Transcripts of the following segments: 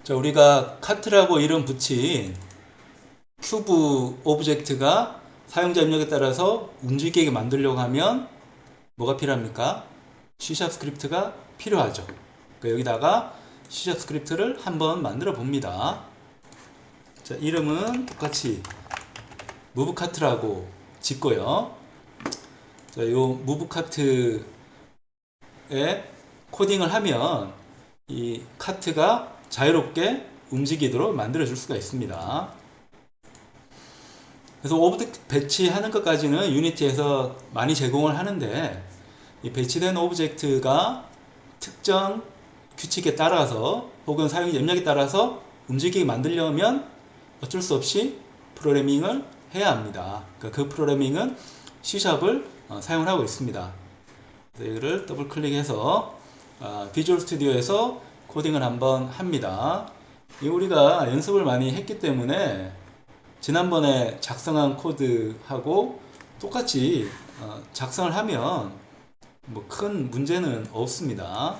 자, 우리가 카트라고 이름 붙인 큐브 오브젝트가 사용자 입력에 따라서 움직이게 만들려고 하면 뭐가 필요합니까? C# 스크립트가 필요하죠. 그러니까 여기다가 C# 스크립트를 한번 만들어 봅니다. 자, 이름은 똑같이 무브카트라고 짓고요. 자, 요 무브카트에 코딩을 하면 이 카트가 자유롭게 움직이도록 만들어 줄 수가 있습니다. 그래서 오브젝트 배치하는 것까지는 유니티에서 많이 제공을 하는데, 이 배치된 오브젝트가 특정 규칙에 따라서 혹은 사용자 입력에 따라서 움직이게 만들려면 어쩔 수 없이 프로그래밍을 해야 합니다. 그 프로그래밍은 C샵을 사용을 하고 있습니다. 이거를 더블 클릭해서 비주얼 스튜디오에서 코딩을 한번 합니다. 우리가 연습을 많이 했기 때문에 지난번에 작성한 코드하고 똑같이 작성을 하면 뭐 큰 문제는 없습니다.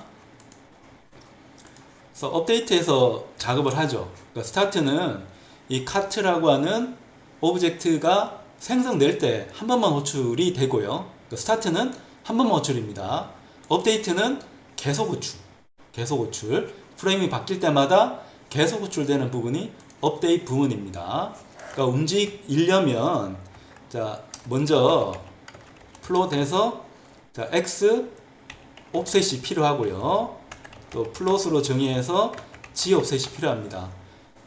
그래서 업데이트해서 작업을 하죠. 그러니까 스타트는 이 카트라고 하는 오브젝트가 생성될 때 한 번만 호출이 되고요. 그러니까 스타트는 한 번만 호출입니다. 업데이트는 계속 호출. 프레임이 바뀔 때마다 계속 호출되는 부분이 업데이트 부분입니다. 그러니까 움직이려면 자, 먼저 플롯에서 자, X 옵셋이 필요하고요. 또 플롯으로 정의해서 G 옵셋이 필요합니다.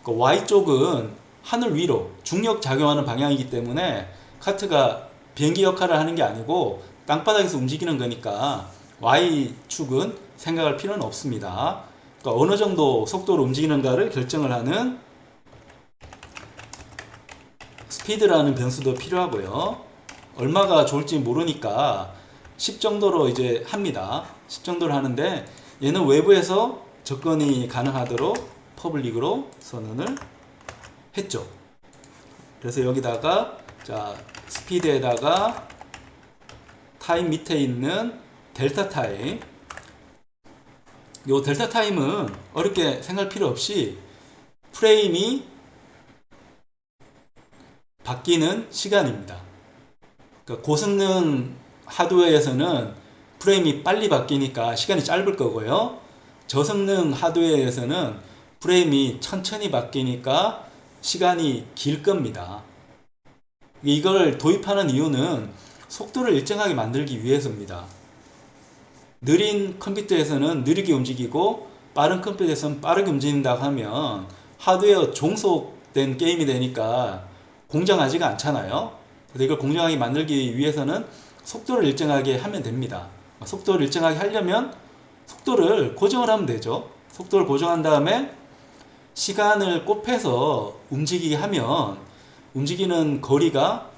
그러니까 Y쪽은 하늘 위로 중력 작용하는 방향이기 때문에 카트가 비행기 역할을 하는 게 아니고 땅바닥에서 움직이는 거니까 Y축은 생각할 필요는 없습니다. 그러니까 어느 정도 속도로 움직이는가를 결정을 하는 스피드라는 변수도 필요하고요. 얼마가 좋을지 모르니까 10 정도로 이제 합니다. 10 정도로 하는데 얘는 외부에서 접근이 가능하도록 퍼블릭으로 선언을 했죠. 그래서 여기다가 자, 스피드에다가 타임 밑에 있는 델타 타임, 요 델타 타임은 어렵게 생각할 필요 없이 프레임이 바뀌는 시간입니다. 그러니까 고성능 하드웨어에서는 프레임이 빨리 바뀌니까 시간이 짧을 거고요. 저성능 하드웨어에서는 프레임이 천천히 바뀌니까 시간이 길 겁니다. 이걸 도입하는 이유는 속도를 일정하게 만들기 위해서입니다. 느린 컴퓨터에서는 느리게 움직이고 빠른 컴퓨터에서는 빠르게 움직인다고 하면 하드웨어 종속된 게임이 되니까 공정하지가 않잖아요. 그래서 이걸 공정하게 만들기 위해서는 속도를 일정하게 하면 됩니다. 속도를 일정하게 하려면 속도를 고정을 하면 되죠. 속도를 고정한 다음에 시간을 곱해서 움직이게 하면 움직이는 거리가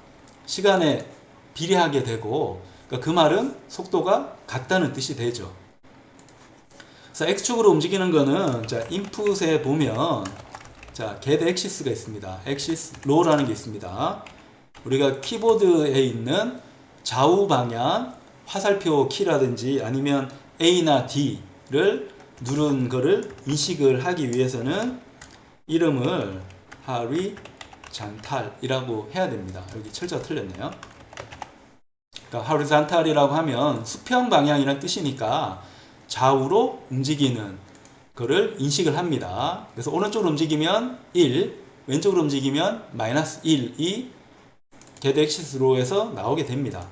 시간에 비례하게 되고, 그러니까 그 말은 속도가 같다는 뜻이 되죠. 그래서 X축으로 움직이는 거는 자, 인풋에 보면 자, get axis가 있습니다. axis row라는 게 있습니다. 우리가 키보드에 있는 좌우 방향 화살표 키라든지 아니면 A나 D를 누른 거를 인식을 하기 위해서는 이름을 horizontal이라고 해야 됩니다. 여기 철자가 틀렸네요. 그러니까 horizontal이라고 하면 수평 방향이라는 뜻이니까 좌우로 움직이는 거를 인식을 합니다. 그래서 오른쪽으로 움직이면 1, 왼쪽으로 움직이면 마이너스 1이 get axis row에서 나오게 됩니다.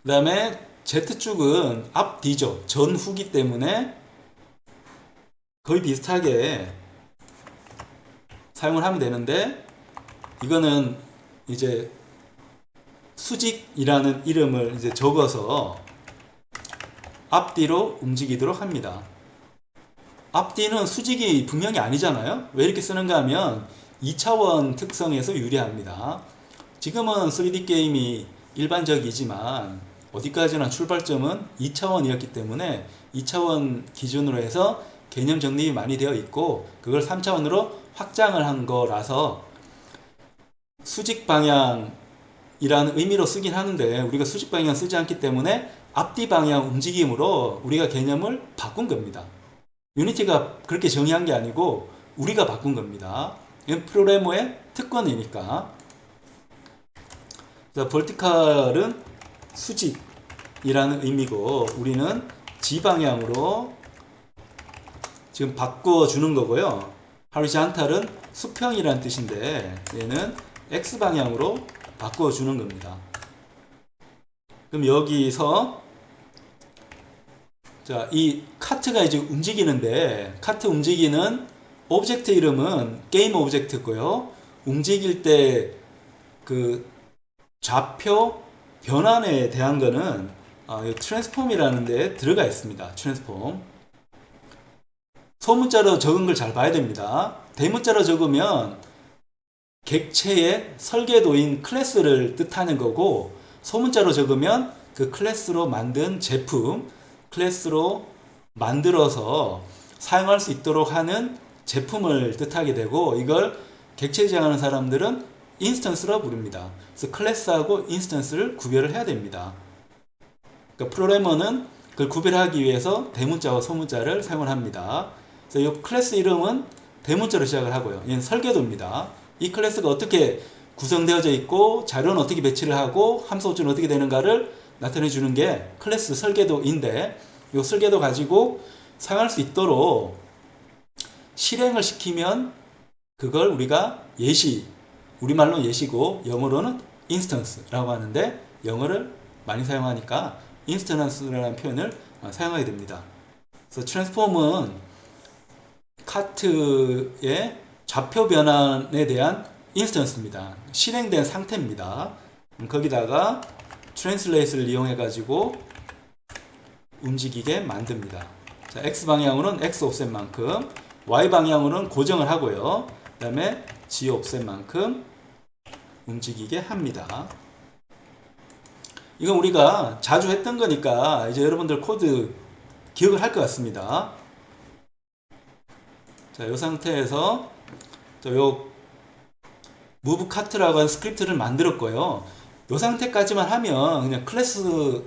그 다음에 Z축은 앞뒤죠. 전후기 때문에 거의 비슷하게 사용을 하면 되는데, 이거는 이제 수직이라는 이름을 이제 적어서 앞뒤로 움직이도록 합니다. 앞뒤는 수직이 분명히 아니잖아요. 왜 이렇게 쓰는가 하면 2차원 특성에서 유리합니다. 지금은 3D 게임이 일반적이지만 어디까지나 출발점은 2차원이었기 때문에 2차원 기준으로 해서 개념 정립이 많이 되어 있고, 그걸 3차원으로 확장을 한 거라서 수직 방향이라는 의미로 쓰긴 하는데 우리가 수직 방향 쓰지 않기 때문에 앞뒤 방향 움직임으로 우리가 개념을 바꾼 겁니다. 유니티가 그렇게 정의한 게 아니고 우리가 바꾼 겁니다. 이건 프로그래머의 특권이니까. vertical은 수직이라는 의미고 우리는 G 방향으로 지금 바꿔 주는 거고요. horizontal은 수평이라는 뜻인데 얘는 X 방향으로 바꿔 주는 겁니다. 그럼 여기서 자, 이 카트가 이제 움직이는데 카트 움직이는 오브젝트 이름은 게임 오브젝트고요. 움직일 때 그 좌표 변환에 대한 거는 트랜스폼이라는 데 들어가 있습니다. 트랜스폼. 소문자로 적은 걸 잘 봐야 됩니다. 대문자로 적으면 객체의 설계도인 클래스를 뜻하는 거고 소문자로 적으면 그 클래스로 만든 제품, 클래스로 만들어서 사용할 수 있도록 하는 제품을 뜻하게 되고 이걸 객체 지향하는 사람들은 인스턴스로 부릅니다. 그래서 클래스하고 인스턴스를 구별을 해야 됩니다. 그러니까 프로그래머는 그걸 구별하기 위해서 대문자와 소문자를 사용을 합니다. 그래서 이 클래스 이름은 대문자로 시작을 하고요. 얘는 설계도입니다. 이 클래스가 어떻게 구성되어져 있고 자료는 어떻게 배치를 하고 함수 호출은 어떻게 되는가를 나타내 주는 게 클래스 설계도인데 이 설계도 가지고 사용할 수 있도록 실행을 시키면 그걸 우리가 예시, 우리말로는 예시고 영어로는 인스턴스라고 하는데 영어를 많이 사용하니까 인스턴스라는 표현을 사용하게 됩니다. 그래서 트랜스폼은 카트의 좌표 변환에 대한 인스턴스입니다. 실행된 상태입니다. 거기다가 트랜슬레이트를 이용해 가지고 움직이게 만듭니다. 자, X 방향으로는 X 옵셋만큼, Y 방향으로는 고정을 하고요. 그 다음에 G 옵셋만큼 움직이게 합니다. 이건 우리가 자주 했던 거니까 이제 여러분들 코드 기억을 할 것 같습니다. 자, 이 상태에서 요 move cart라고 하는 스크립트를 만들었고요. 이 상태까지만 하면 그냥 클래스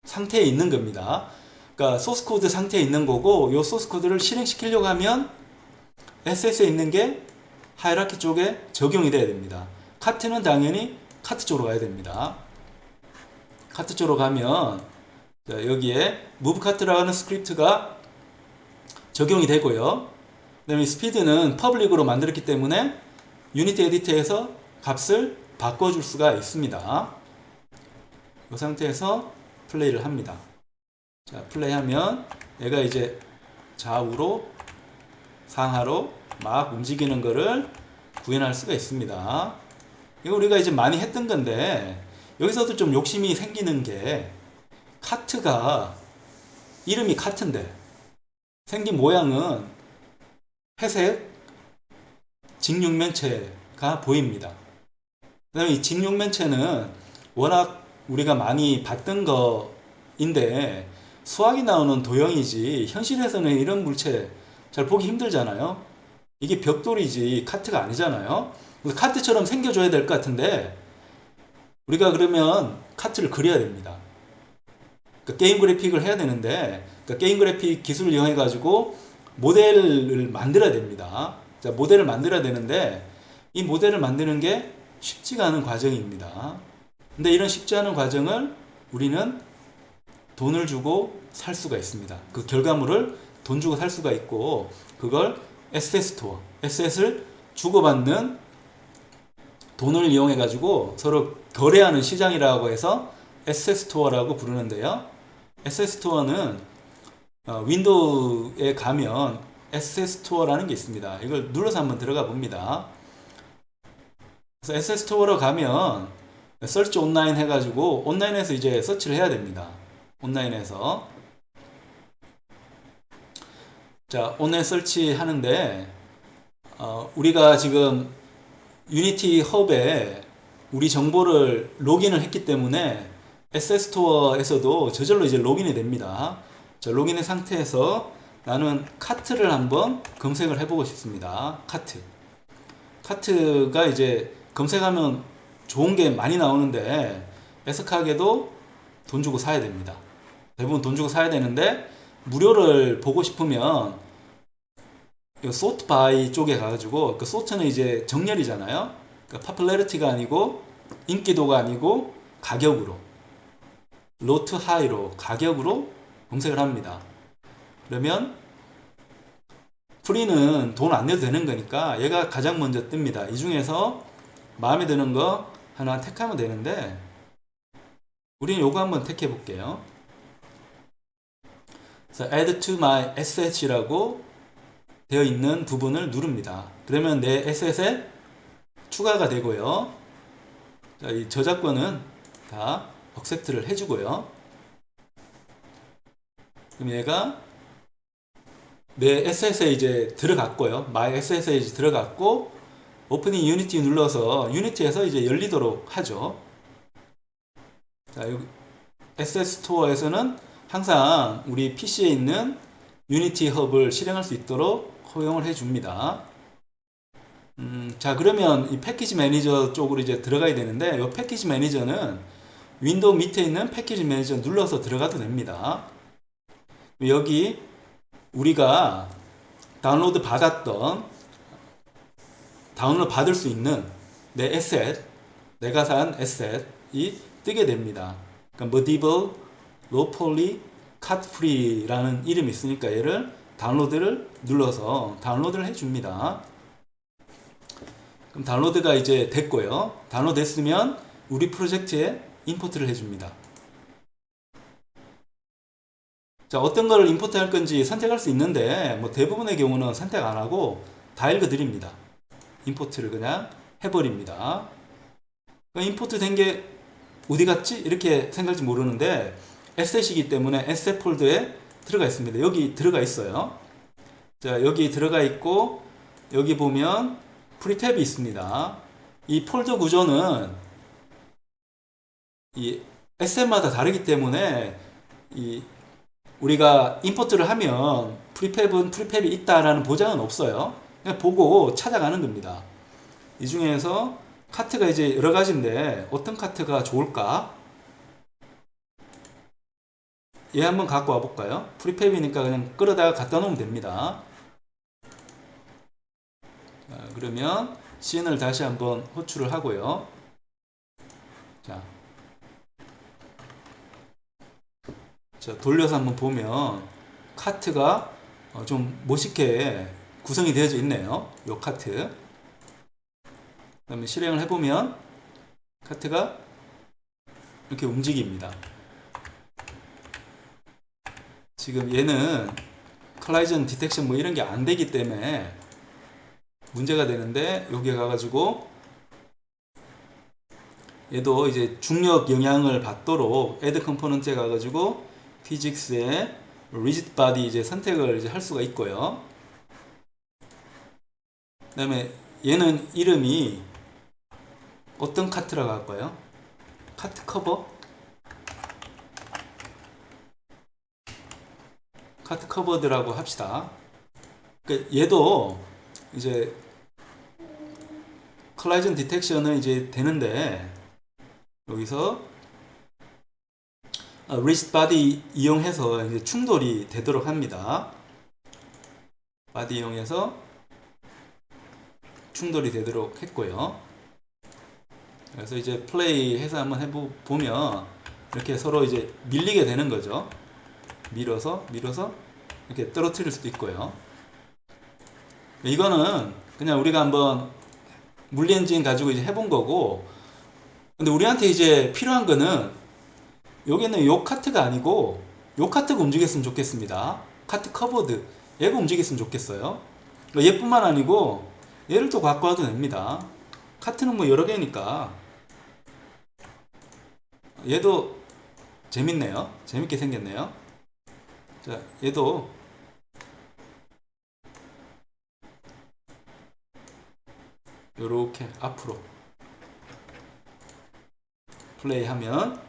상태에 있는 겁니다. 그러니까 소스 코드 상태에 있는 거고 이 소스 코드를 실행시키려고 하면 SS에 있는 게 하이라키 쪽에 적용이 돼야 됩니다. 카트는 당연히 카트 쪽으로 가야 됩니다. 카트 쪽으로 가면 여기에 move cart라고 하는 스크립트가 적용이 되고요. 그 다음에 스피드는 퍼블릭으로 만들었기 때문에 유니티 에디터에서 값을 바꿔줄 수가 있습니다. 이 상태에서 플레이를 합니다. 자, 플레이하면 얘가 이제 좌우로 상하로 막 움직이는 거를 구현할 수가 있습니다. 이거 우리가 이제 많이 했던 건데 여기서도 좀 욕심이 생기는 게 카트가 이름이 카트인데 생긴 모양은 회색 직육면체가 보입니다. 그 다음에 이 직육면체는 워낙 우리가 많이 봤던 거인데 수학이 나오는 도형이지 현실에서는 이런 물체 잘 보기 힘들잖아요. 이게 벽돌이지 카트가 아니잖아요. 그래서 카트처럼 생겨줘야 될 것 같은데 우리가 그러면 카트를 그려야 됩니다. 그러니까 게임 그래픽을 해야 되는데 그러니까 게임 그래픽 기술을 이용해 가지고 모델을 만들어야 됩니다. 자, 모델을 만들어야 되는데 이 모델을 만드는 게 쉽지가 않은 과정입니다. 근데 이런 쉽지 않은 과정을 우리는 돈을 주고 살 수가 있습니다. 그 결과물을 돈 주고 살 수가 있고 그걸 에셋 스토어, 에셋을 주고받는 돈을 이용해 가지고 서로 거래하는 시장이라고 해서 에셋 스토어라고 부르는데요. 에셋 스토어는 윈도우에 가면 에셋 스토어라는 게 있습니다. 이걸 눌러서 한번 들어가 봅니다. 그래서 에셋 스토어로 가면 서치 온라인 해가지고 온라인에서 이제 서치를 해야 됩니다. 온라인에서 자, 온라인 서치 하는데 우리가 지금 유니티 헙에 우리 정보를 로그인을 했기 때문에 에셋 스토어에서도 저절로 이제 로그인이 됩니다. 자, 로그인의 상태에서 나는 카트를 한번 검색을 해보고 싶습니다. 카트가 이제 검색하면 좋은 게 많이 나오는데 애석하게도 돈 주고 사야 됩니다. 대부분 돈 주고 사야 되는데 무료를 보고 싶으면 sort by 쪽에 가가지고 그 sort는 이제 정렬이잖아요. 그러니까 popularity가 아니고 인기도가 아니고 가격으로 low to high로 가격으로 검색을 합니다. 그러면 프리는 돈 안 내도 되는 거니까 얘가 가장 먼저 뜹니다. 이 중에서 마음에 드는 거 하나 택하면 되는데 우리는 요거 한번 택해 볼게요. 그래서 add to my assets이라고 되어 있는 부분을 누릅니다. 그러면 내 asset에 추가가 되고요. 자, 이 저작권은 다 accept를 해주고요. 그럼 얘가 내 asset에 이제 들어갔고요. my asset에 이제 들어갔고 오프닝 유니티 눌러서 유니티에서 이제 열리도록 하죠. 자, 여기 asset 스토어에서는 항상 우리 PC에 있는 유니티 헙을 실행할 수 있도록 허용을 해줍니다. 자, 그러면 이 패키지 매니저 쪽으로 이제 들어가야 되는데 이 패키지 매니저는 윈도우 밑에 있는 패키지 매니저 눌러서 들어가도 됩니다. 여기 우리가 다운로드 받았던 다운로드 받을 수 있는 내 에셋, 내가 산 에셋이 뜨게 됩니다. 그러니까 medieval low poly cut free라는 이름이 있으니까 얘를 다운로드를 눌러서 다운로드를 해줍니다. 그럼 다운로드가 이제 됐고요. 다운로드 됐으면 우리 프로젝트에 임포트를 해줍니다. 자, 어떤 걸 임포트 할 건지 선택할 수 있는데 뭐 대부분의 경우는 선택 안 하고 다 읽어드립니다. 임포트를 그냥 해버립니다. 임포트 된 게 어디 갔지? 이렇게 생각할지 모르는데 에셋이기 때문에 에셋 폴더에 들어가 있습니다. 여기 들어가 있어요. 자, 여기 들어가 있고 여기 보면 프리탭이 있습니다. 이 폴더 구조는 이 에셋마다 다르기 때문에 우리가 임포트를 하면 프리팹이 있다라는 보장은 없어요. 그냥 보고 찾아가는 겁니다. 이 중에서 카트가 이제 여러 가지인데 어떤 카트가 좋을까? 얘 한번 갖고 와 볼까요? 프리팹이니까 그냥 끌어다가 갖다 놓으면 됩니다. 자, 그러면 CN을 다시 한번 호출을 하고요. 자, 돌려서 한번 보면 카트가 좀 멋있게 구성이 되어져 있네요. 요 카트. 그 다음에 실행을 해보면 카트가 이렇게 움직입니다. 지금 얘는 컬라이전 디텍션 뭐 이런 게 안 되기 때문에 문제가 되는데 여기 가가지고 얘도 이제 중력 영향을 받도록 add 컴포넌트에 가가지고 피직스의 rigid body 이제 선택을 이제 할 수가 있고요. 그 다음에 얘는 이름이 어떤 카트라고 할까요? 카트 커버? 카트 커버드라고 합시다. 그러니까 얘도 이제 컬라이전 디텍션은 이제 되는데 여기서 rigid body 이용해서 이제 충돌이 되도록 합니다. body 이용해서 충돌이 되도록 했고요. 그래서 이제 플레이 해서 한번 해보면 이렇게 서로 이제 밀리게 되는 거죠. 밀어서 이렇게 떨어뜨릴 수도 있고요. 이거는 그냥 우리가 한번 물리 엔진 가지고 이제 해본 거고, 근데 우리한테 이제 필요한 거는 여기는 요 카트가 아니고 요 카트가 움직였으면 좋겠습니다. 카트 커버드 얘가 움직였으면 좋겠어요. 얘뿐만 아니고 얘를 또 갖고 와도 됩니다. 카트는 뭐 여러 개니까. 얘도 재밌네요. 재밌게 생겼네요. 자, 얘도 요렇게 앞으로 플레이하면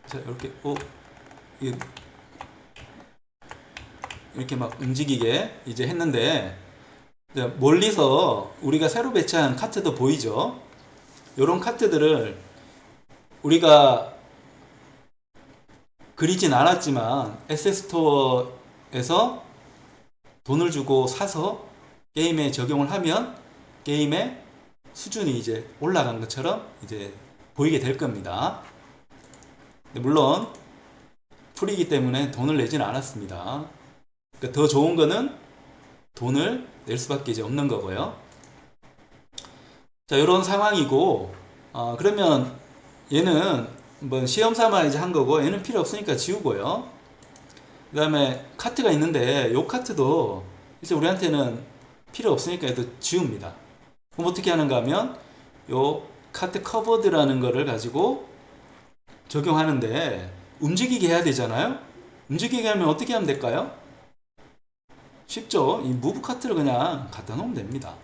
자, 이렇게 이렇게 막 움직이게 이제 했는데, 멀리서 우리가 새로 배치한 카트도 보이죠? 요런 카트들을 우리가 그리진 않았지만 에셋 스토어 게임에서 돈을 주고 사서 게임에 적용을 하면 게임의 수준이 이제 올라간 것처럼 이제 보이게 될 겁니다. 물론 풀이기 때문에 돈을 내지는 않았습니다. 그러니까 더 좋은 거는 돈을 낼 수밖에 이제 없는 거고요. 자, 이런 상황이고, 그러면 얘는 한번 시험 삼아 이제 한 거고, 얘는 필요 없으니까 지우고요. 그 다음에 카트가 있는데, 요 카트도 이제 우리한테는 필요 없으니까 얘도 지웁니다. 그럼 어떻게 하는가 하면, 요 카트 커버드라는 거를 가지고 적용하는데, 움직이게 해야 되잖아요? 움직이게 하면 어떻게 하면 될까요? 쉽죠? 이 무브 카트를 그냥 갖다 놓으면 됩니다.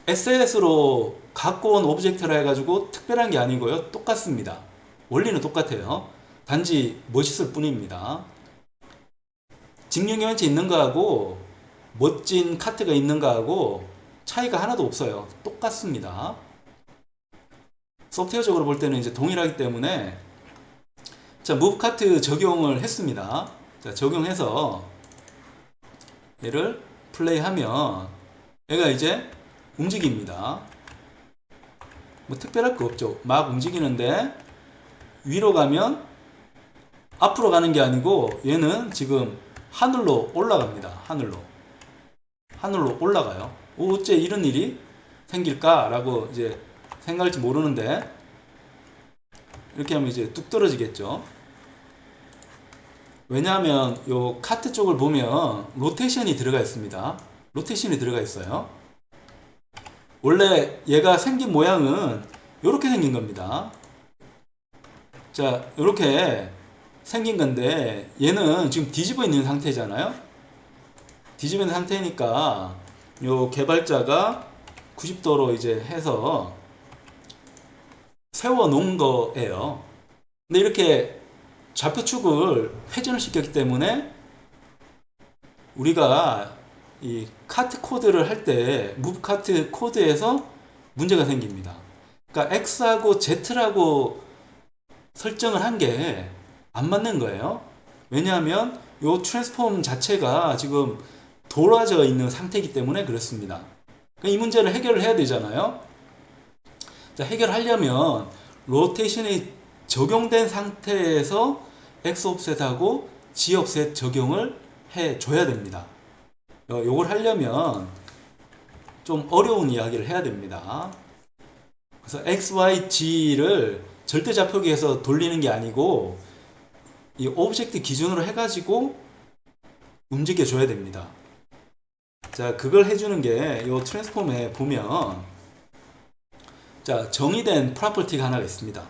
SLS로 갖고 온 오브젝트라 해가지고 특별한 게 아니고요. 똑같습니다. 원리는 똑같아요. 단지 멋있을 뿐입니다. 직육연체 있는 거하고 멋진 카트가 있는 거하고 차이가 하나도 없어요. 똑같습니다. 소프트웨어적으로 볼 때는 이제 동일하기 때문에 자, 무브 카트 적용을 했습니다. 자, 적용해서 얘를 플레이하면 얘가 이제 움직입니다. 뭐 특별할 거 없죠. 막 움직이는데 위로 가면 앞으로 가는 게 아니고 얘는 지금 하늘로 올라갑니다. 하늘로 올라가요. 어째 이런 일이 생길까라고 이제 생각할지 모르는데 이렇게 하면 이제 뚝 떨어지겠죠. 왜냐하면 요 카트 쪽을 보면 로테이션이 들어가 있습니다. 로테이션이 들어가 있어요. 원래 얘가 생긴 모양은 이렇게 생긴 겁니다. 자, 이렇게 생긴 건데 얘는 지금 뒤집어 있는 상태잖아요. 뒤집어 있는 상태니까 요 개발자가 90도로 이제 해서 세워 놓은 거예요. 근데 이렇게 좌표축을 회전을 시켰기 때문에 우리가 이 카트 코드를 할 때 무브 카트 코드에서 문제가 생깁니다. 그러니까 X하고 Z라고 설정을 한 게 안 맞는 거예요. 왜냐하면 이 트랜스폼 자체가 지금 돌아져 있는 상태이기 때문에 그렇습니다. 이 문제를 해결을 해야 되잖아요. 자, 해결하려면 로테이션이 적용된 상태에서 X 옵셋하고 Z 옵셋 적용을 해줘야 됩니다. 요걸 하려면 좀 어려운 이야기를 해야 됩니다. 그래서 X, Y, G를 절대좌표기에서 돌리는 게 아니고 이 오브젝트 기준으로 해가지고 움직여 줘야 됩니다. 자, 그걸 해주는 게 이 트랜스폼에 보면 자, 정의된 프로퍼티가 하나가 있습니다.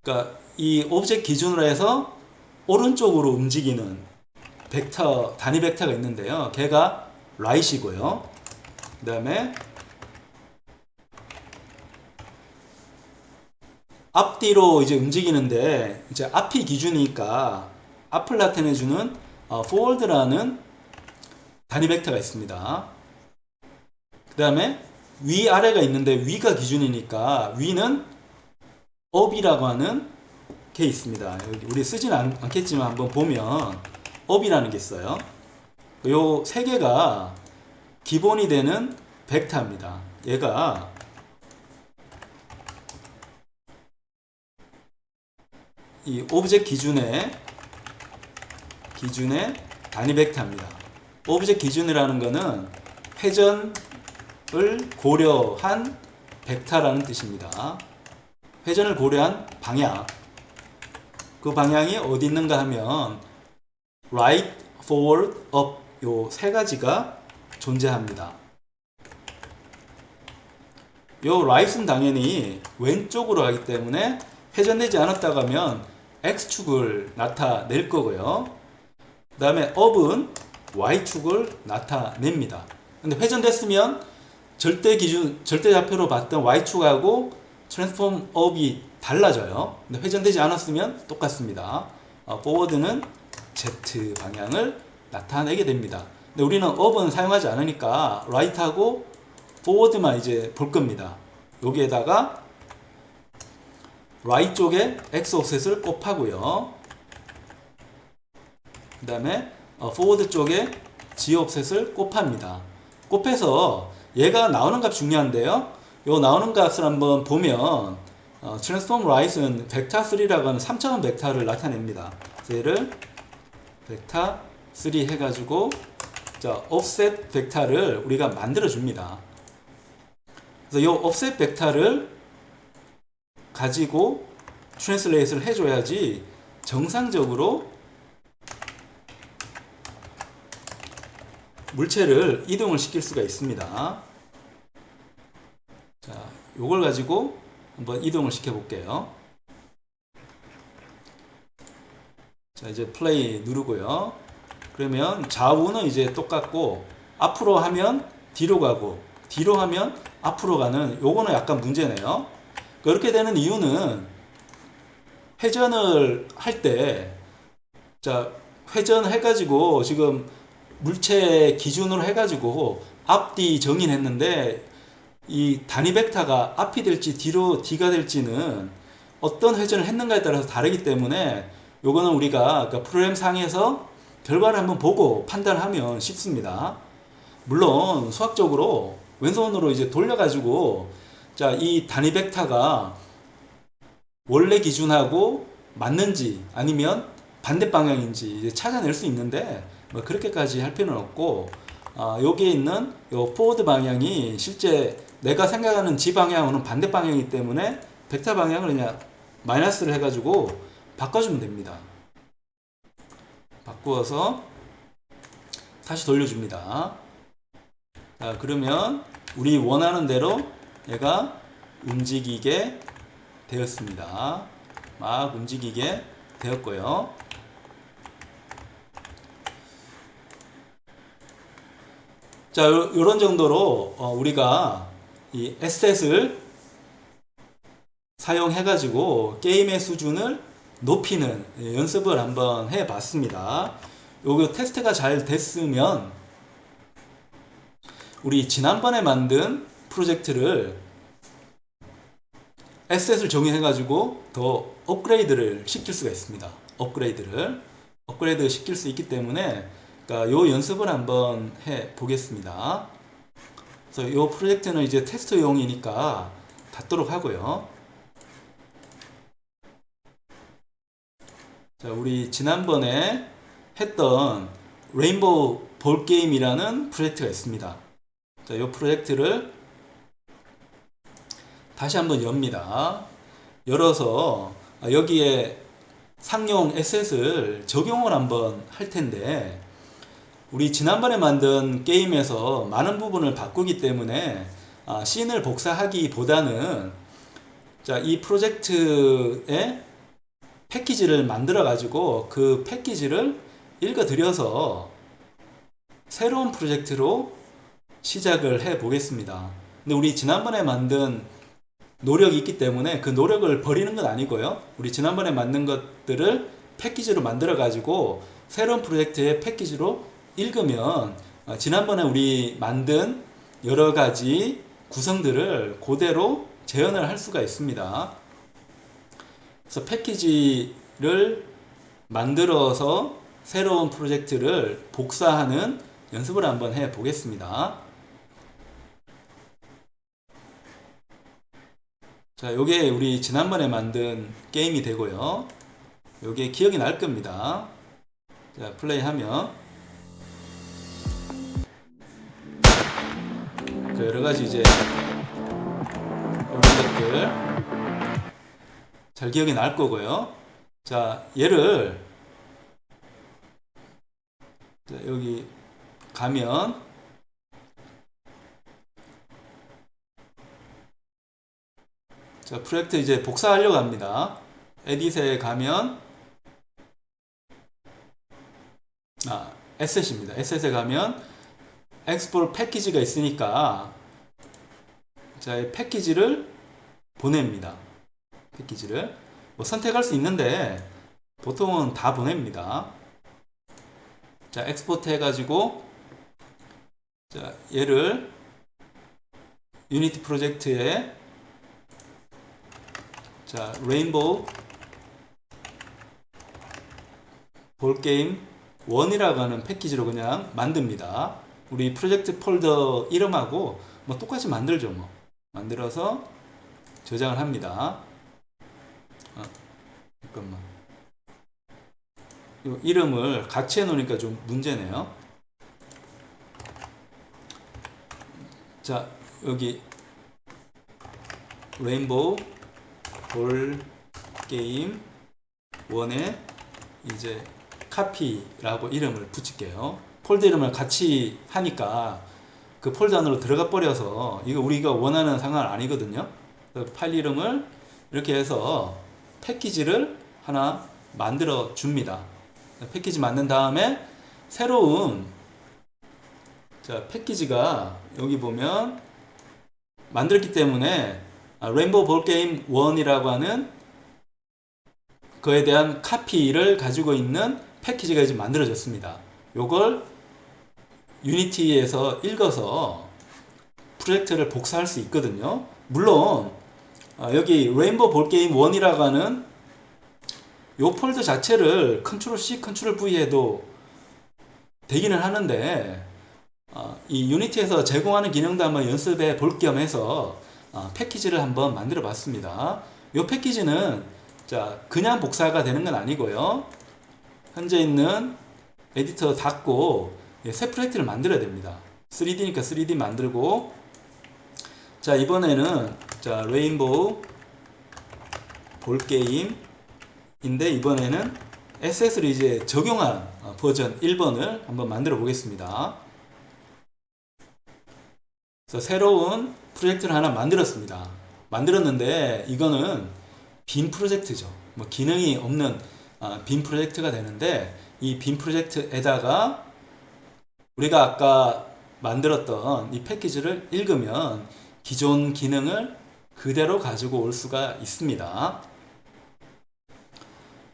그러니까 이 오브젝트 기준으로 해서 오른쪽으로 움직이는 벡터, 단위 벡터가 있는데요. 걔가 right이고요. 그 다음에 앞뒤로 이제 움직이는데 이제 앞이 기준이니까 앞을 나타내주는 forward라는 단위 벡터가 있습니다. 그 다음에 위아래가 있는데 위가 기준이니까 위는 up이라고 하는 게 있습니다. 우리 쓰지는 않겠지만 한번 보면 up이라는 게 있어요. 요 세 개가 기본이 되는 벡터입니다. 얘가 이 오브젝트 기준의 단위 벡터입니다. 오브젝트 기준이라는 거는 회전을 고려한 벡터라는 뜻입니다. 회전을 고려한 방향. 그 방향이 어디 있는가 하면 right, forward, up 요 세 가지가 존재합니다. 요 right은 당연히 왼쪽으로 가기 때문에 회전되지 않았다고 하면 X축을 나타낼 거고요. 그 다음에 up은 Y축을 나타냅니다. 근데 회전됐으면 절대좌표로 봤던 Y축하고 트랜스폼 up이 달라져요. 근데 회전되지 않았으면 똑같습니다. forward는 Z 방향을 나타내게 됩니다. 근데 우리는 up은 사용하지 않으니까 right하고 forward만 이제 볼 겁니다. 여기에다가 right 쪽에 x offset을 곱하고요. 그 다음에 forward 쪽에 g offset을 곱합니다. 곱해서 얘가 나오는 값 중요한데요. 요 나오는 값을 한번 보면 transform right은 벡터 3라고 하는 3차원 벡터를 나타냅니다. 그래서 얘를 벡터 3 해가지고 자, offset 벡터를 우리가 만들어 줍니다. 그래서 이 offset 벡터를 가지고 트랜슬레이트를 해줘야지 정상적으로 물체를 이동을 시킬 수가 있습니다. 자, 요걸 가지고 한번 이동을 시켜 볼게요. 자, 이제 플레이 누르고요. 그러면 좌우는 이제 똑같고 앞으로 하면 뒤로 가고 뒤로 하면 앞으로 가는 요거는 약간 문제네요. 그렇게 되는 이유는 회전을 할 때 자, 회전해가지고 지금 물체 기준으로 해가지고 앞뒤 정의했는데 이 단위 벡터가 앞이 될지 뒤로 뒤가 될지는 어떤 회전을 했는가에 따라서 다르기 때문에 요거는 우리가 그러니까 프로그램 상에서 결과를 한번 보고 판단하면 쉽습니다. 물론 수학적으로 왼손으로 이제 돌려가지고 자, 이 단위 벡터가 원래 기준하고 맞는지 아니면 반대 방향인지 이제 찾아낼 수 있는데 뭐 그렇게까지 할 필요는 없고 여기에 있는 요 포워드 방향이 실제 내가 생각하는 G 방향으로는 반대 방향이기 때문에 벡터 방향을 그냥 마이너스를 해가지고 바꿔주면 됩니다. 바꾸어서 다시 돌려줍니다. 자, 그러면 우리 원하는 대로 얘가 움직이게 되었습니다. 막 움직이게 되었고요. 자, 요런 정도로 우리가 이 에셋을 사용해 가지고 게임의 수준을 높이는 연습을 한번 해 봤습니다. 요거 테스트가 잘 됐으면 우리 지난번에 만든 프로젝트를 에셋을 정의해 가지고 더 업그레이드를 시킬 수가 있습니다. 업그레이드 시킬 수 있기 때문에 그러니까 요 연습을 한번 해 보겠습니다. 그래서 요 프로젝트는 이제 테스트용이니까 닫도록 하고요. 자, 우리 지난번에 했던 레인보우 볼 게임이라는 프로젝트가 있습니다. 자, 요 프로젝트를 다시 한번 엽니다. 열어서 여기에 상용 에셋을 적용을 한번 할 텐데 우리 지난번에 만든 게임에서 많은 부분을 바꾸기 때문에 씬을 복사하기보다는 자, 이 프로젝트의 패키지를 만들어 가지고 그 패키지를 읽어 드려서 새로운 프로젝트로 시작을 해 보겠습니다. 근데 우리 지난번에 만든 노력이 있기 때문에 그 노력을 버리는 건 아니고요. 우리 지난번에 만든 것들을 패키지로 만들어 가지고 새로운 프로젝트의 패키지로 읽으면 지난번에 우리 만든 여러 가지 구성들을 그대로 재현을 할 수가 있습니다. 그래서 패키지를 만들어서 새로운 프로젝트를 복사하는 연습을 한번 해 보겠습니다. 자, 요게 우리 지난번에 만든 게임이 되고요. 요게 기억이 날 겁니다. 자, 플레이하면 자, 여러가지 이제 이런 것들 잘 기억이 날 거고요. 자, 얘를 자, 여기 가면 자, 프로젝트 이제 복사하려고 합니다. 에딧에 가면 에셋입니다. 에셋에 가면 엑스포트 패키지가 있으니까 자, 이 패키지를 보냅니다. 패키지를 뭐 선택할 수 있는데 보통은 다 보냅니다. 자, 엑스포트 해가지고 자, 얘를 유니티 프로젝트에 자, 레인보우 볼게임 1이라고 하는 패키지로 그냥 만듭니다. 우리 프로젝트 폴더 이름하고 뭐 똑같이 만들죠. 뭐 만들어서 저장을 합니다. 잠깐만, 이 이름을 같이 해놓으니까 좀 문제네요. 자, 여기 레인보우 볼 게임 1에 이제 카피라고 이름을 붙일게요. 폴더 이름을 같이 하니까 그 폴더 안으로 들어가 버려서 이거 우리가 원하는 상황은 아니거든요. 파일 이름을 이렇게 해서 패키지를 하나 만들어 줍니다. 패키지 만든 다음에 새로운, 자, 패키지가 여기 보면 만들었기 때문에 레인보우 볼게임 1이라고 하는 그에 대한 카피를 가지고 있는 패키지가 이제 만들어졌습니다. 요걸 유니티에서 읽어서 프로젝트를 복사할 수 있거든요. 물론 여기 레인보우 볼게임 1이라고 하는 요 폴더 자체를 컨트롤 C, 컨트롤 V 해도 되기는 하는데 이 유니티에서 제공하는 기능도 한번 연습해 볼 겸 해서 패키지를 한번 만들어 봤습니다. 요 패키지는 자, 그냥 복사가 되는 건 아니고요. 현재 있는 에디터 닫고 새 프로젝트를 만들어야 됩니다. 3D니까 3D 만들고, 자, 이번에는 자, 레인보우 볼게임인데 이번에는 SS를 이제 적용한 버전 1번을 한번 만들어 보겠습니다. 그래서 새로운 프로젝트를 하나 만들었습니다. 만들었는데 이거는 빈 프로젝트죠. 뭐 기능이 없는 빈 프로젝트가 되는데, 이 빈 프로젝트에다가 우리가 아까 만들었던 이 패키지를 읽으면 기존 기능을 그대로 가지고 올 수가 있습니다.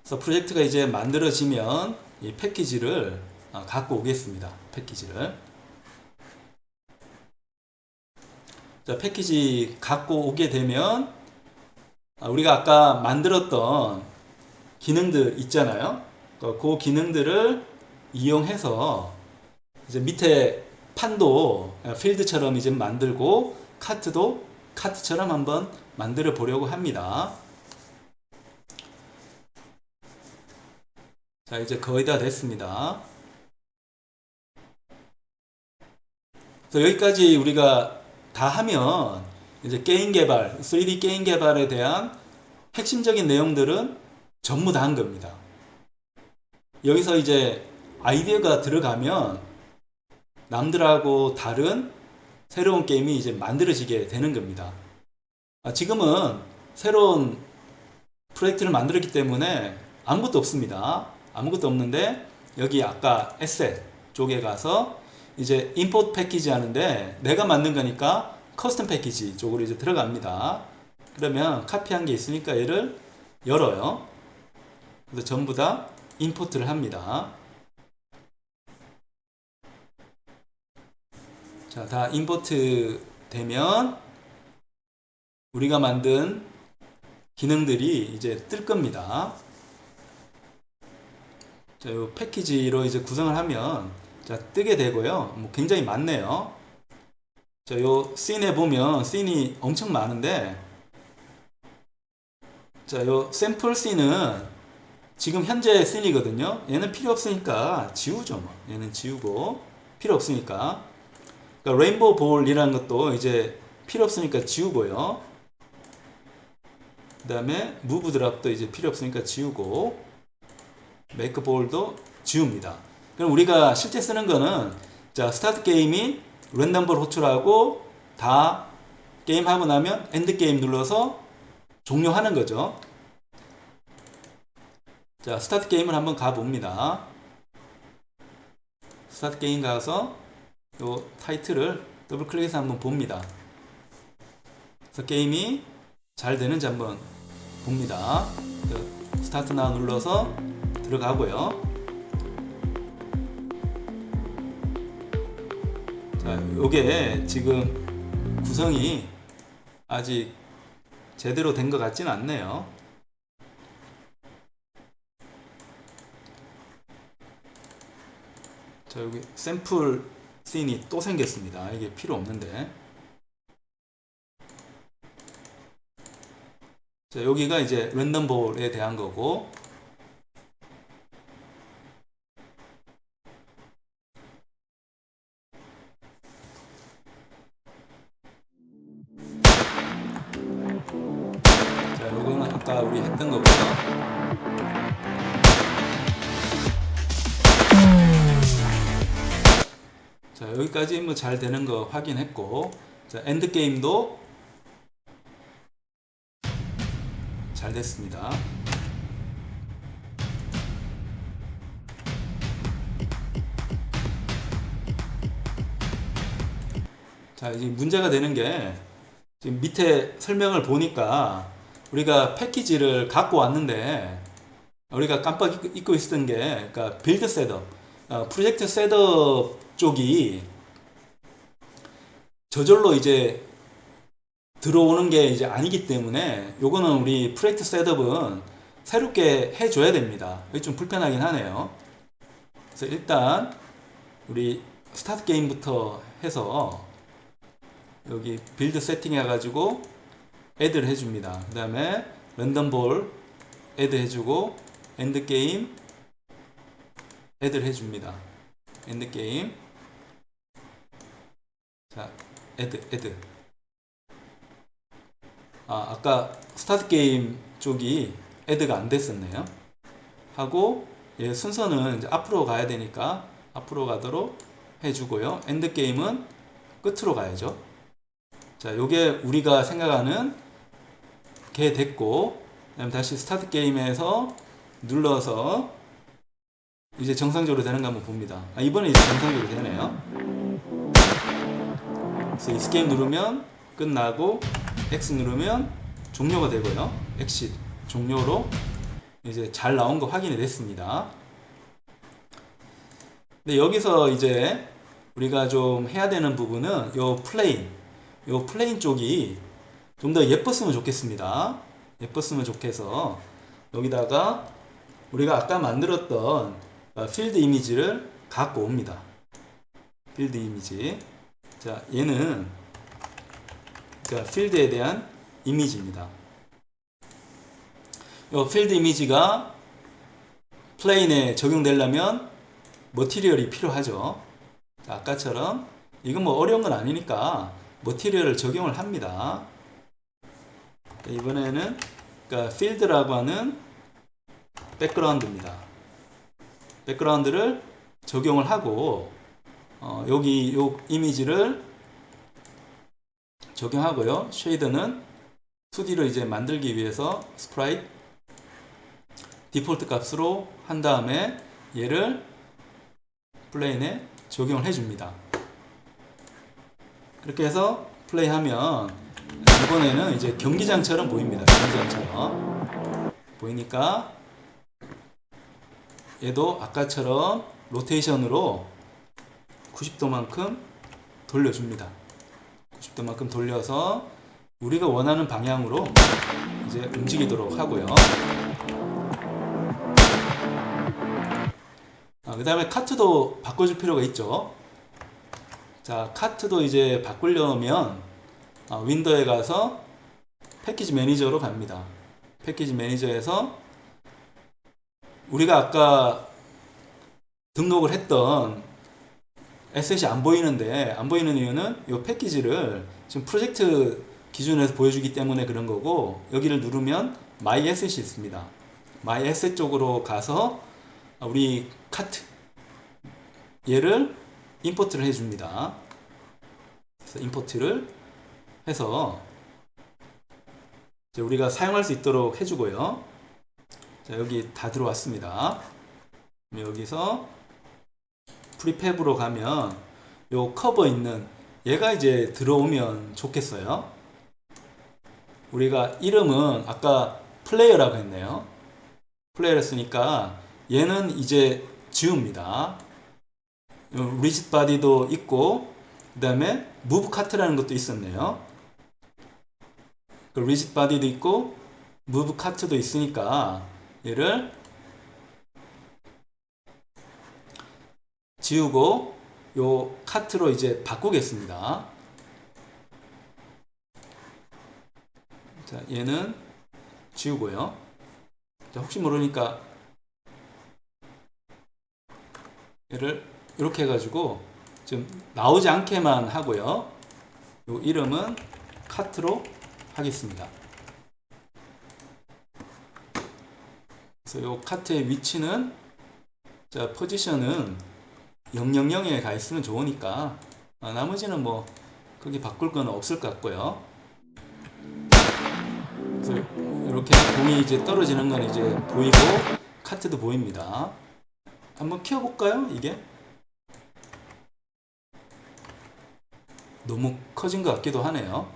그래서 프로젝트가 이제 만들어지면 이 패키지를 갖고 오겠습니다. 패키지를. 자, 패키지 갖고 오게 되면 우리가 아까 만들었던 기능들 있잖아요. 그 기능들을 이용해서 이제 밑에 판도 필드처럼 이제 만들고 카트도 카트처럼 한번 만들어 보려고 합니다. 자, 이제 거의 다 됐습니다. 그래서 여기까지 우리가 다 하면 이제 게임 개발, 3D 게임 개발에 대한 핵심적인 내용들은 전부 다 한 겁니다. 여기서 이제 아이디어가 들어가면 남들하고 다른 새로운 게임이 이제 만들어지게 되는 겁니다. 지금은 새로운 프로젝트를 만들었기 때문에 아무것도 없습니다. 아무것도 없는데 여기 아까 에셋 쪽에 가서 이제 임포트 패키지 하는데 내가 만든 거니까 커스텀 패키지 쪽으로 이제 들어갑니다. 그러면 카피한 게 있으니까 얘를 열어요. 그래서 전부 다 임포트를 합니다. 자, 다 임포트 되면 우리가 만든 기능들이 이제 뜰 겁니다. 자, 이 패키지로 이제 구성을 하면 자, 뜨게 되고요. 뭐 굉장히 많네요. 자, 요 씬에 보면 씬이 엄청 많은데, 자, 요 샘플 씬은 지금 현재 씬이거든요. 얘는 필요 없으니까 지우죠. 뭐. 얘는 지우고 필요 없으니까. 그러니까 레인보우 볼이라는 것도 이제 필요 없으니까 지우고요. 그 다음에 무브 드랍도 이제 필요 없으니까 지우고, 메이크 볼도 지웁니다. 그럼 우리가 실제 쓰는 거는 자, 스타트 게임이 랜덤 볼 호출하고 다 게임하고 나면 엔드 게임 눌러서 종료하는 거죠. 자, 스타트 게임을 한번 가봅니다. 스타트 게임 가서 요 타이틀을 더블 클릭해서 한번 봅니다. 그래서 게임이 잘 되는지 한번 봅니다. 스타트 나우 눌러서 들어가고요. 자, 요게 지금 구성이 아직 제대로 된 것 같지는 않네요. 자, 여기 샘플 씬이 또 생겼습니다. 이게 필요 없는데. 자, 여기가 이제 랜덤볼에 대한 거고, 자, 요거는 아까 우리 했던 거고요. 자, 여기까지 뭐 잘 되는 거 확인했고, 자, 엔드 게임도 잘 됐습니다. 자, 이제 문제가 되는 게 지금 밑에 설명을 보니까 우리가 패키지를 갖고 왔는데 우리가 깜빡 잊고 있었던 게, 그러니까 빌드 셋업, 프로젝트 셋업 쪽이 저절로 이제 들어오는 게 이제 아니기 때문에 요거는 우리 프로젝트 셋업은 새롭게 해줘야 됩니다. 이게 좀 불편하긴 하네요. 그래서 일단 우리 스타트 게임부터 해서 여기 빌드 세팅 해가지고 애드를 해줍니다. 그 다음에 랜덤볼 애드 해주고 엔드 게임 애드를 해줍니다. 엔드 게임, 자, 애드. 아까 스타트 게임 쪽이 애드가 안 됐었네요. 하고 얘 순서는 이제 앞으로 가야 되니까 앞으로 가도록 해주고요. 엔드 게임은 끝으로 가야죠. 자, 요게 우리가 생각하는 게 됐고, 그다음에 다시 스타트 게임에서 눌러서 이제 정상적으로 되는가 한번 봅니다. 이번에 이제 정상적으로 되네요. 그래서 escape 누르면 끝나고 X 누르면 종료가 되고요. exit 종료로 이제 잘 나온 거 확인이 됐습니다. 근데 여기서 이제 우리가 좀 해야 되는 부분은 요 플레인 쪽이 좀 더 예뻤으면 좋겠습니다. 예뻤으면 좋겠어 여기다가 우리가 아까 만들었던 필드 이미지를 갖고 옵니다. 필드 이미지. 자, 얘는 자, 필드에 대한 이미지입니다. 이 필드 이미지가 플레인에 적용되려면 머티리얼이 필요하죠. 자, 아까처럼 이건 뭐 어려운 건 아니니까 머티리얼을 적용을 합니다. 이번에는 그러니까 필드라고 하는 백그라운드입니다. 백그라운드를 적용을 하고 여기 요 이미지를 적용하고요. 쉐이더는 2D로 이제 만들기 위해서 스프라이트 디폴트 값으로 한 다음에 얘를 플레인에 적용을 해줍니다. 그렇게 해서 플레이하면 이번에는 이제 경기장처럼 보입니다. 경기장처럼 보이니까 얘도 아까처럼 로테이션으로 90도만큼 돌려줍니다. 90도만큼 돌려서 우리가 원하는 방향으로 이제 움직이도록 하고요. 그 다음에 카트도 바꿔줄 필요가 있죠. 자, 카트도 이제 바꾸려면 윈도에 가서 패키지 매니저로 갑니다. 패키지 매니저에서 우리가 아까 등록을 했던 에셋이 안 보이는데, 안 보이는 이유는 이 패키지를 지금 프로젝트 기준에서 보여주기 때문에 그런 거고, 여기를 누르면 My Asset이 있습니다. My Asset 쪽으로 가서 우리 카트 얘를 임포트를 해줍니다. 그래서 임포트를 해서 이제 우리가 사용할 수 있도록 해주고요. 자, 여기 다 들어왔습니다. 여기서 프리팹으로 가면 요 커버 있는 얘가 이제 들어오면 좋겠어요. 우리가 이름은 아까 플레이어라고 했네요. 플레이어를 쓰니까 얘는 이제 지웁니다. 리짓 바디도 있고 그 다음에 무브 카트라는 것도 있었네요. 그 rigid body도 있고 move cut도 있으니까 얘를 지우고 요 cut로 이제 바꾸겠습니다. 자, 얘는 지우고요. 자, 혹시 모르니까 얘를 이렇게 해가지고 좀 나오지 않게만 하고요. 요 이름은 카트로 하겠습니다. 그래서 요 카트의 위치는, 자, 포지션은 000에 가 있으면 좋으니까 나머지는 뭐 거기 바꿀 건 없을 것 같고요. 그래서 이렇게 공이 이제 떨어지는 건 이제 보이고 카트도 보입니다. 한번 키워볼까요? 이게 너무 커진 것 같기도 하네요.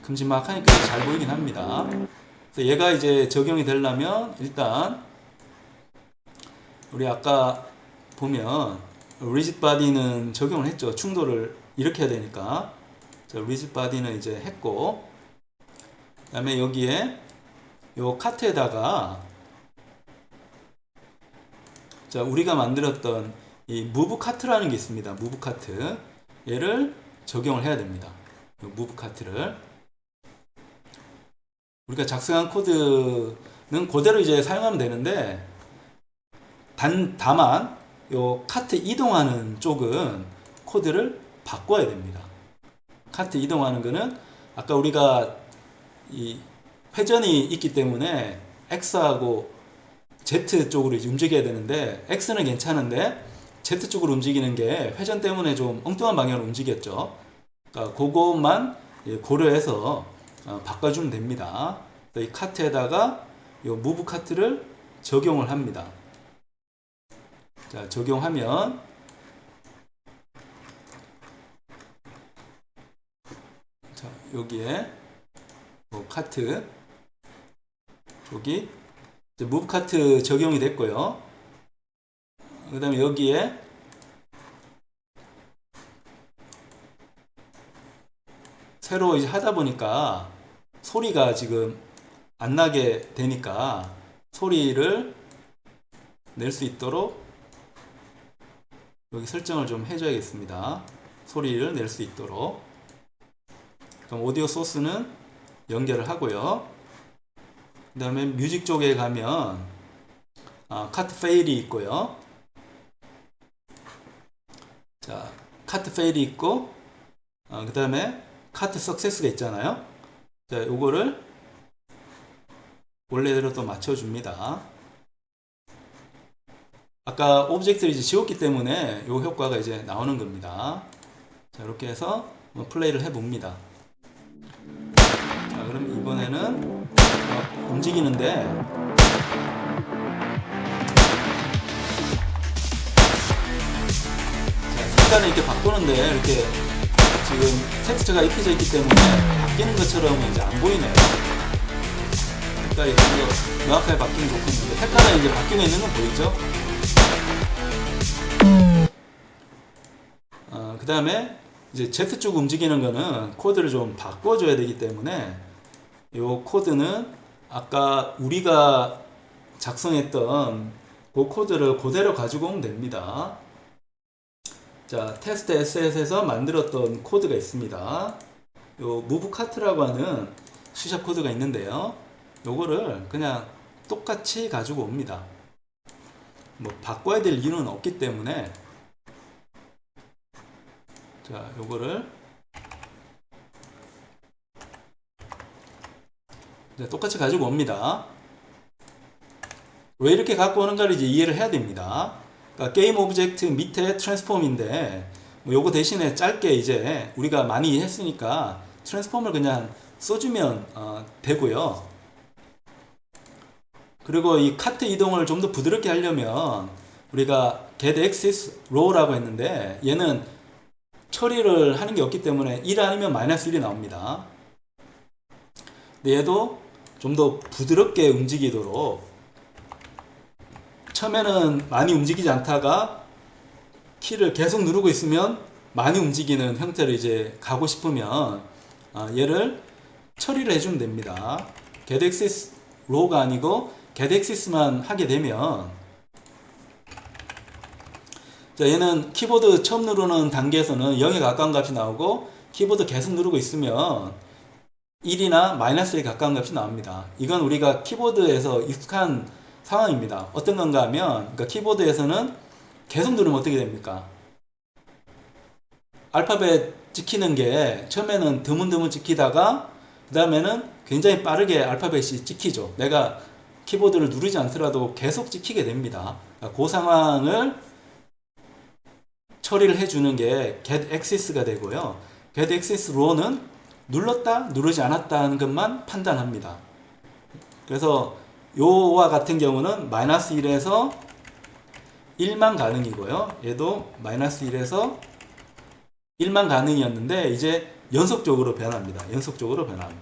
큼지막하니까 잘 보이긴 합니다. 그래서 얘가 이제 적용이 되려면 일단 우리 아까 보면 rigid body는 적용을 했죠. 충돌을 일으켜야 되니까. 자, rigid body는 이제 했고, 그 다음에 여기에 요 카트에다가 자, 우리가 만들었던 이 move cut라는 게 있습니다. move cut. 얘를 적용을 해야 됩니다. move cut를. 우리가 작성한 코드는 그대로 이제 사용하면 되는데, 다만 요 카트 이동하는 쪽은 코드를 바꿔야 됩니다. 카트 이동하는 거는 아까 우리가 이 회전이 있기 때문에 X하고 Z 쪽으로 이제 움직여야 되는데, X는 괜찮은데 Z 쪽으로 움직이는 게 회전 때문에 좀 엉뚱한 방향으로 움직였죠. 그러니까 그것만 고려해서 바꿔주면 됩니다. 이 카트에다가 이 무브 카트를 적용을 합니다. 자, 적용하면 자, 여기에 카트 여기 이제 무브 카트 적용이 됐고요. 그 다음에 여기에 새로 이제 하다 보니까 소리가 지금 안 나게 되니까 소리를 낼 수 있도록 여기 설정을 좀 해줘야겠습니다. 소리를 낼 수 있도록. 그럼 오디오 소스는 연결을 하고요. 그 다음에 뮤직 쪽에 가면 카트 페일이 있고요. 자, 카트 페일이 있고 그 다음에 카트 석세스가 있잖아요. 자, 요거를 원래대로 또 맞춰줍니다. 아까 오브젝트를 이제 지웠기 때문에 요 효과가 이제 나오는 겁니다. 자, 이렇게 해서 플레이를 해봅니다. 자, 그럼 이번에는 움직이는데 자, 색깔을 이렇게 바꾸는데 이렇게 지금 텍스처가 입혀져 있기 때문에 바뀌는 것처럼 이제 안 보이네요. 색깔이 좀 더 명확하게 바뀌면 좋겠는데 색깔은 이제 바뀌고 있는 건 보이죠? 그 다음에 이제 Z쪽 움직이는 거는 코드를 좀 바꿔줘야 되기 때문에 이 코드는 아까 우리가 작성했던 그 코드를 그대로 가지고 오면 됩니다. 자, 테스트 SS에서 만들었던 코드가 있습니다. 요 move cut라고 하는 C# 코드가 있는데요. 요거를 그냥 똑같이 가지고 옵니다. 뭐 바꿔야 될 이유는 없기 때문에 자, 요거를 똑같이 가지고 옵니다. 왜 이렇게 갖고 오는가를 이제 이해를 해야 됩니다. 그러니까 게임 오브젝트 밑에 트랜스폼인데 뭐 요거 대신에 짧게 이제 우리가 많이 했으니까 트랜스폼을 그냥 써주면 되고요. 그리고 이 카트 이동을 좀 더 부드럽게 하려면 우리가 get axis row라고 했는데 얘는 처리를 하는 게 없기 때문에 1 아니면 -1이 나옵니다. 근데 얘도 좀 더 부드럽게 움직이도록 처음에는 많이 움직이지 않다가 키를 계속 누르고 있으면 많이 움직이는 형태로 이제 가고 싶으면 얘를 처리를 해주면 됩니다. getAccess row가 아니고 getAccess만 하게 되면, 자, 얘는 키보드 처음 누르는 단계에서는 0에 가까운 값이 나오고, 키보드 계속 누르고 있으면 1이나 -1에 가까운 값이 나옵니다. 이건 우리가 키보드에서 익숙한 상황입니다. 어떤 건가 하면, 그러니까 키보드에서는 계속 누르면 어떻게 됩니까? 알파벳 찍히는 게 처음에는 드문드문 찍히다가 그 다음에는 굉장히 빠르게 알파벳이 찍히죠. 내가 키보드를 누르지 않더라도 계속 찍히게 됩니다. 그 상황을 처리를 해주는 게 getAccess가 되고요. getAccess row는 눌렀다, 누르지 않았다 하는 것만 판단합니다. 그래서 요와 같은 경우는 -1에서 1만 가능이고요. 얘도 -1에서 1만 가능이었는데 이제 연속적으로 변합니다. 연속적으로 변합니다.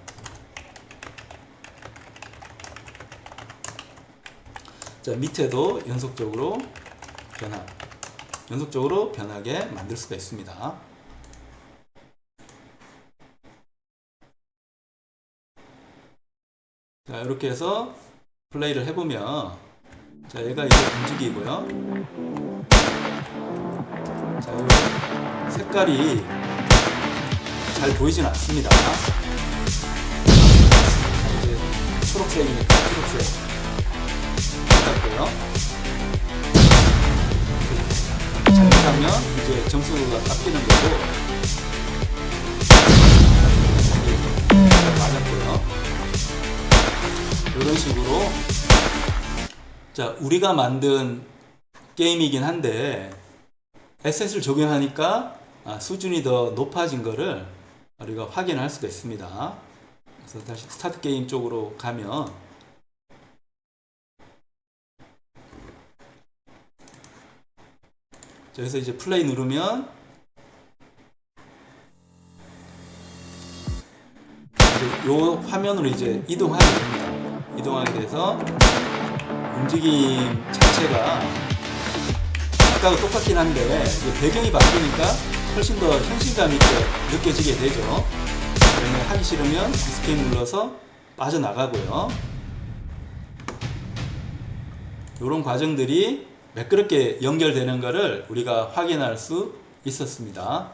자, 밑에도 연속적으로 변하게 만들 수가 있습니다. 자, 이렇게 해서 플레이를 해보면, 자, 얘가 이제 움직이고요. 자, 이 색깔이 잘 보이진 않습니다. 이제 초록색이니까 초록색 같고요. 잘못하면 이제 점수가 깎이는 거고, 맞았고요. 이런 식으로, 자, 우리가 만든 게임이긴 한데 에셋을 적용하니까 수준이 더 높아진 거를 우리가 확인할 수가 있습니다. 그래서 다시 스타트 게임 쪽으로 가면, 자, 여기서 이제 플레이 누르면 이제 요 화면으로 이제 이동하게 됩니다. 이동하게 돼서 움직임 자체가 아까와 똑같긴 한데 배경이 바뀌니까 훨씬 더 현실감 있게 느껴지게 되죠. 그러면 하기 싫으면 에스케이프 눌러서 빠져나가고요. 이런 과정들이 매끄럽게 연결되는 것을 우리가 확인할 수 있었습니다.